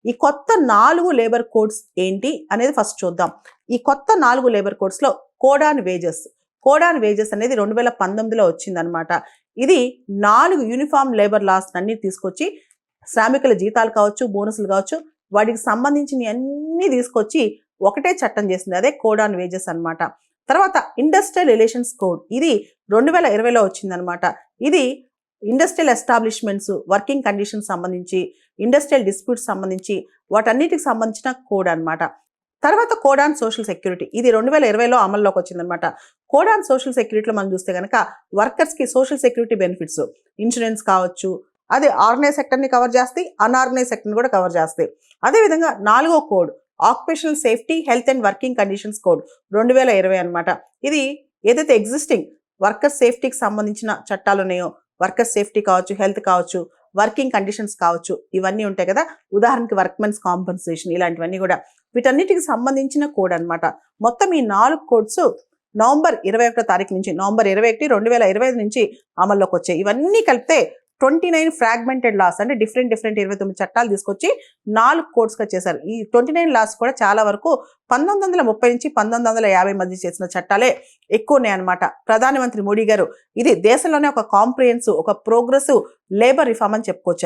ఈ కొత్త 4 labour codes ఏంటి అనేది ఫస్ట్ చూద్దాం. ఈ కొత్త 4 లేబర్ కోడ్స్లో కోడ్ ఆన్ వేజెస్ అనేది 2019లో వచ్చిందనమాట. ఇది 4 యూనిఫామ్ లేబర్ లాస్ అన్ని తీసుకొచ్చి శ్రామికుల జీతాలు కావచ్చు, బోనసులు కావచ్చు, వాటికి సంబంధించిన అన్ని తీసుకొచ్చి ఒకటే చట్టం చేసింది. అదే కోడ్ ఆన్ వేజెస్ అనమాట. తర్వాత ఇండస్ట్రియల్ రిలేషన్స్ కోడ్, ఇది 2020లో వచ్చిందనమాట. ఇది ఇండస్ట్రియల్ ఎస్టాబ్లిష్మెంట్స్ వర్కింగ్ కండిషన్స్ సంబంధించి, ఇండస్ట్రియల్ డిస్ప్యూట్స్ సంబంధించి వాటన్నిటికి సంబంధించిన కోడ్ అనమాట. తర్వాత కోడ్ ఆన్ సోషల్ సెక్యూరిటీ, ఇది 2020లో అమల్లోకి వచ్చిందనమాట. కోడ్ ఆన్ సోషల్ సెక్యూరిటీలో మనం చూస్తే కనుక వర్కర్స్కి సోషల్ సెక్యూరిటీ బెనిఫిట్స్, ఇన్సూరెన్స్ కావచ్చు, అది ఆర్గనైజ్ సెక్టర్ని కవర్ చేస్తాయి, అన్ఆర్గనైజ్ సెక్టర్ని కూడా కవర్ చేస్తాయి. అదేవిధంగా 4వ code occupational safety health and working conditions code 2020 అనమాట. ఇది ఏదైతే ఎగ్జిస్టింగ్ వర్కర్ సేఫ్టీకి సంబంధించిన చట్టాలు ఉన్నాయో, వర్కర్ సేఫ్టీ కావచ్చు, హెల్త్ కావచ్చు, వర్కింగ్ కండిషన్స్ కావచ్చు, ఇవన్నీ ఉంటాయి కదా, ఉదాహరణకి వర్క్మెన్స్ కాంపన్సేషన్, ఇలాంటివన్నీ కూడా వీటన్నిటికి సంబంధించిన కోడ్ అనమాట. మొత్తం ఈ 4 కోడ్స్ నవంబర్ 21 తారీఖు నుంచి, నవంబర్ 21, 2025 నుంచి అమల్లోకి వచ్చాయి. ఇవన్నీ కలిపితే 29 ఫ్రాగ్మెంటెడ్ లాస్, అంటే డిఫరెంట్ 29 చట్టాలు తీసుకొచ్చి 4 కోడ్స్గా చేశారు. ఈ 29 లాస్ కూడా చాలా వరకు 1930 నుంచి 1950 మధ్య చేసిన చట్టాలే ఎక్కువ ఉన్నాయన్నమాట. ప్రధానమంత్రి మోడీ గారు ఇది దేశంలోనే ఒక కాంప్రిహెన్సివ్, ఒక ప్రోగ్రెసివ్ లేబర్ రిఫార్మ్ అని చెప్పుకోవచ్చు.